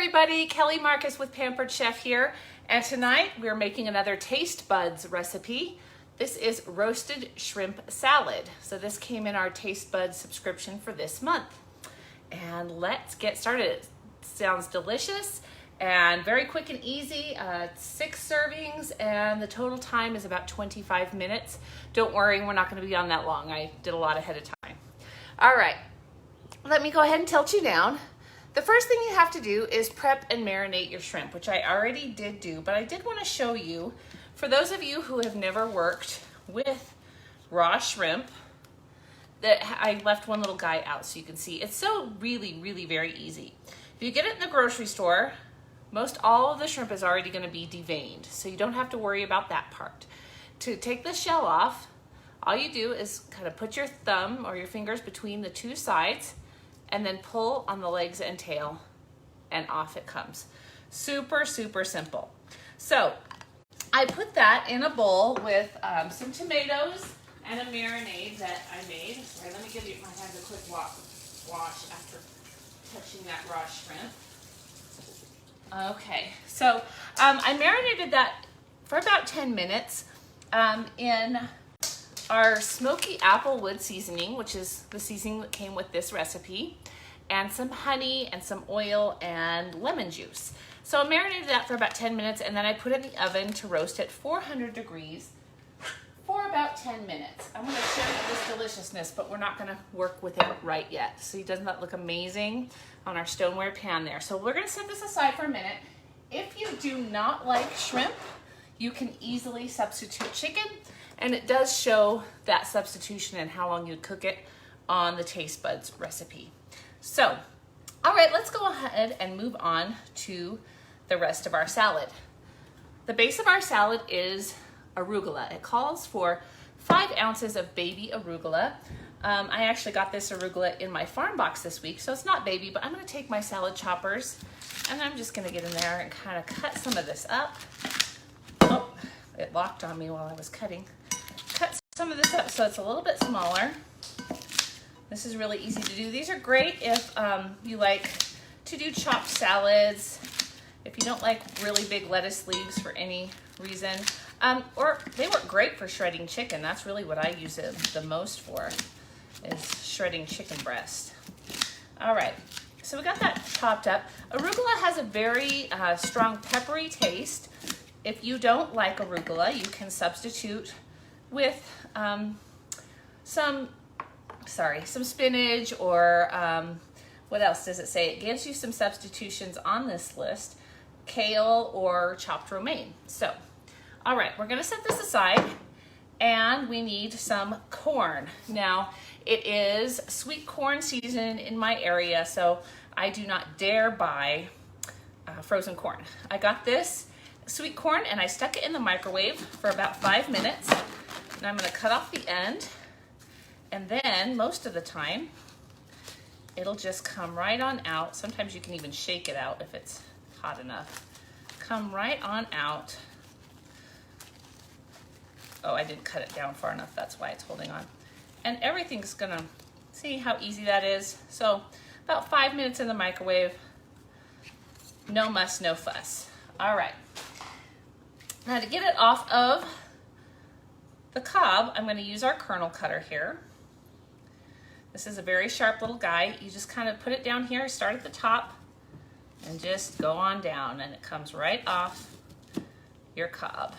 everybody, Kelly Marcus with Pampered Chef here, and tonight we're making another TasteBuds recipe. This is roasted shrimp salad. So this came in our TasteBuds subscription for this month. And let's get started. It sounds delicious and very quick and easy. 6 servings and the total time is about 25 minutes. Don't worry, we're not going to be on that long. I did a lot ahead of time. All right, let me go ahead and tilt you down. The first thing you have to do is prep and marinate your shrimp, which I already did do, but I did want to show you, for those of you who have never worked with raw shrimp, that I left one little guy out so you can see. It's so really very easy. If you get it in the grocery store, most all of the shrimp is already going to be deveined, so you don't have to worry about that part. To take the shell off, all you do is kind of put your thumb or your fingers between the two sides and then pull on the legs and tail and off it comes. Super simple. So I put that in a bowl with some tomatoes and a marinade that I made. Sorry, let me give you my hands a quick wash after touching that raw shrimp. Okay, so I marinated that for about 10 minutes in our smoky apple wood seasoning, which is the seasoning that came with this recipe, and some honey and some oil and lemon juice. So I marinated that for about 10 minutes and then I put it in the oven to roast at 400 degrees for about 10 minutes. I'm going to show you this deliciousness, but we're not going to work with it right yet. See, doesn't that look amazing on our stoneware pan there? So we're going to set this aside for a minute. If you do not like shrimp, you can easily substitute chicken, and it does show that substitution and how long you cook it on the TasteBuds recipe. So, all right, let's go ahead and move on to the rest of our salad. The base of our salad is arugula. It calls for 5 ounces of baby arugula. I actually got this arugula in my farm box this week, so it's not baby, but I'm gonna take my salad choppers and I'm just gonna get in there and kind of cut some of this up. Oh, it locked on me while I was cutting. Cut some of this up so it's a little bit smaller. This is really easy to do. These are great if you like to do chopped salads, if you don't like really big lettuce leaves for any reason, or they work great for shredding chicken. That's really what I use it the most for, is shredding chicken breast. All right, so we got that chopped up. Arugula has a very strong peppery taste. If you don't like arugula, you can substitute with some spinach or what else does it say? It gives you some substitutions on this list, kale or chopped romaine. So, all right, we're gonna set this aside and we need some corn. Now, it is sweet corn season in my area, so I do not dare buy frozen corn. I got this sweet corn and I stuck it in the microwave for about 5 minutes. And I'm gonna cut off the end. And then most of the time, it'll just come right on out. Sometimes you can even shake it out if it's hot enough. Come right on out. Oh, I didn't cut it down far enough. That's why it's holding on. And everything's gonna, see how easy that is? So about 5 minutes in the microwave. No muss, no fuss. All right. Now to get it off of the cob, I'm gonna use our kernel cutter here. This is a very sharp little guy. You just kind of put it down here, start at the top, and just go on down, and it comes right off your cob.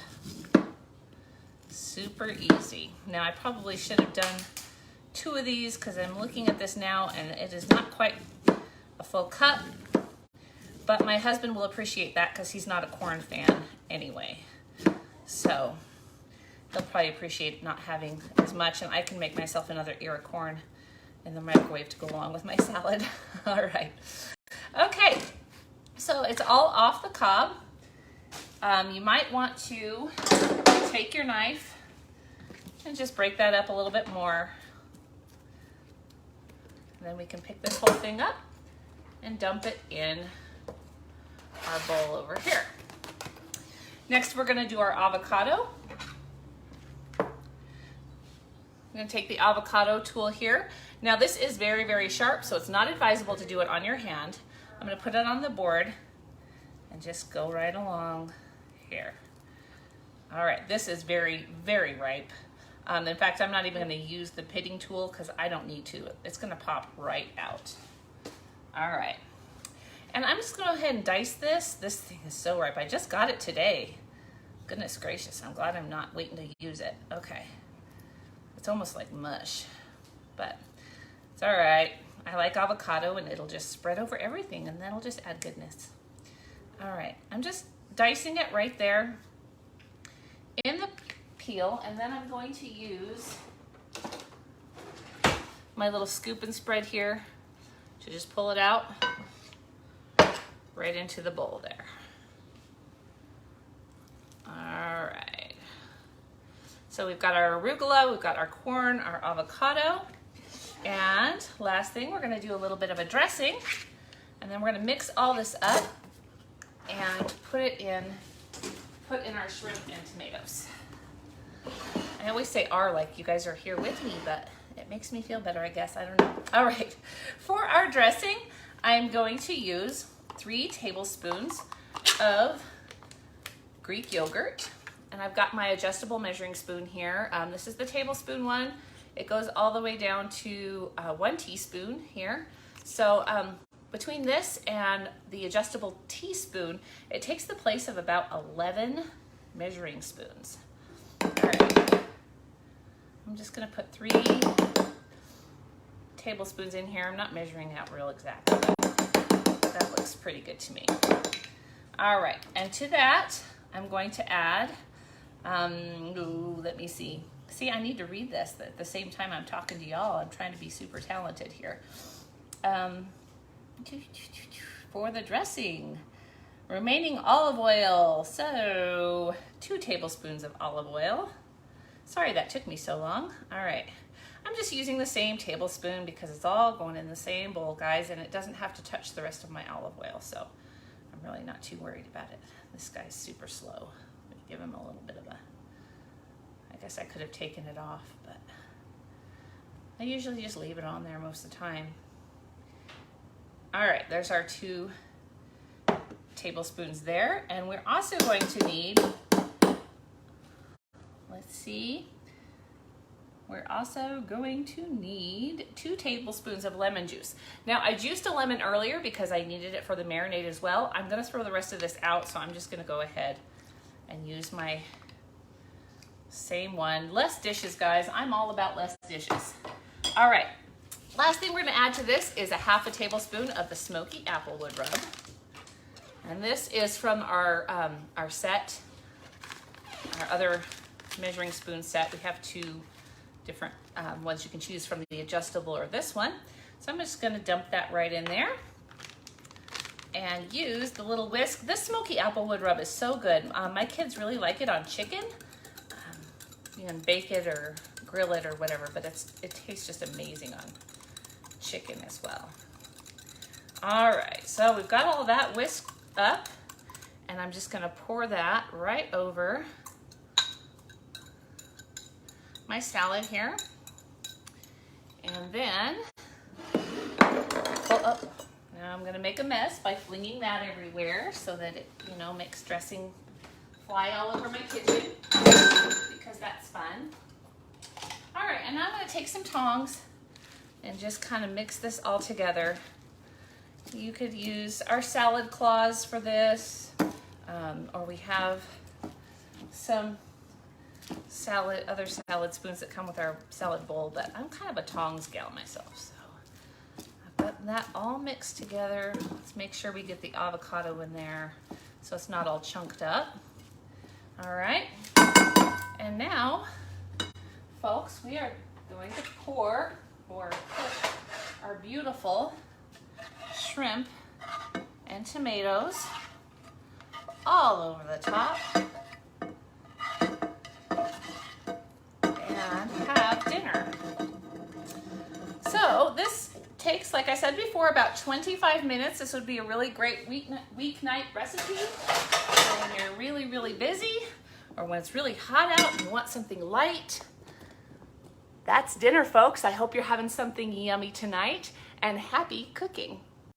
Super easy. Now, I probably should have done 2 of these because I'm looking at this now, and it is not quite a full cup, but my husband will appreciate that because he's not a corn fan anyway. So he'll probably appreciate not having as much, and I can make myself another ear of corn in the microwave to go along with my salad. All right. Okay, so it's all off the cob. You might want to take your knife and just break that up a little bit more. And then we can pick this whole thing up and dump it in our bowl over here. Next, we're gonna do our avocado. I'm gonna take the avocado tool here. Now this is very sharp, so it's not advisable to do it on your hand. I'm gonna put it on the board and just go right along here. All right, this is very, very ripe. In fact, I'm not even gonna use the pitting tool because I don't need to. It's gonna pop right out. All right, and I'm just gonna go ahead and dice this. This thing is so ripe. I just got it today. Goodness gracious, I'm glad I'm not waiting to use it. Okay, it's almost like mush, but it's all right. I like avocado and it'll just spread over everything and that'll just add goodness. All right, I'm just dicing it right there in the peel, and then I'm going to use my little scoop and spread here to just pull it out right into the bowl there. All right. So we've got our arugula, we've got our corn, our avocado, and last thing, we're gonna do a little bit of a dressing, and then we're gonna mix all this up and put in our shrimp and tomatoes. I always say "are" like you guys are here with me, but it makes me feel better, I guess. I don't know. All right, for our dressing, I'm going to use 3 tablespoons of Greek yogurt, and I've got my adjustable measuring spoon here. This is the tablespoon one. It goes all the way down to 1 teaspoon here. So between this and the adjustable teaspoon, it takes the place of about 11 measuring spoons. All right, I'm just gonna put 3 tablespoons in here. I'm not measuring out real exactly, but that looks pretty good to me. All right, and to that, I'm going to add, let me see. See, I need to read this at the same time I'm talking to y'all. I'm trying to be super talented here. For the dressing, remaining olive oil. So 2 tablespoons of olive oil. Sorry that took me so long. All right, I'm just using the same tablespoon because it's all going in the same bowl, guys, and it doesn't have to touch the rest of my olive oil, so I'm really not too worried about it. This guy's super slow. Let me give him a little bit of a, I guess I could have taken it off, but I usually just leave it on there most of the time. All right, there's our 2 tablespoons there, and we're also going to need, let's see, we're also going to need 2 tablespoons of lemon juice. Now, I juiced a lemon earlier because I needed it for the marinade as well. I'm gonna throw the rest of this out, so I'm just gonna go ahead and use my same one. Less dishes, guys. I'm all about less dishes. All right, last thing we're gonna add to this is a 1/2 tablespoon of the smoky applewood rub. And this is from our set, our other measuring spoon set. We have 2 different ones you can choose from, the adjustable or this one. So I'm just gonna dump that right in there and use the little whisk. This smoky applewood rub is so good. My kids really like it on chicken. You can bake it or grill it or whatever, but it tastes just amazing on chicken as well. All right, so we've got all that whisked up, and I'm just gonna pour that right over my salad here. And then, now I'm gonna make a mess by flinging that everywhere so that it, makes dressing fly all over my kitchen, because that's fun. All right, and now I'm gonna take some tongs and just kind of mix this all together. You could use our salad claws for this, or we have some other salad spoons that come with our salad bowl, but I'm kind of a tongs gal myself, so I've got that all mixed together. Let's make sure we get the avocado in there so it's not all chunked up. All right, and now, folks, we are going to pour or put our beautiful shrimp and tomatoes all over the top and have dinner. So this takes, like I said before, about 25 minutes. This would be a really great weeknight recipe when you're really, really busy, or when it's really hot out and you want something light. That's dinner, folks. I hope you're having something yummy tonight, and happy cooking.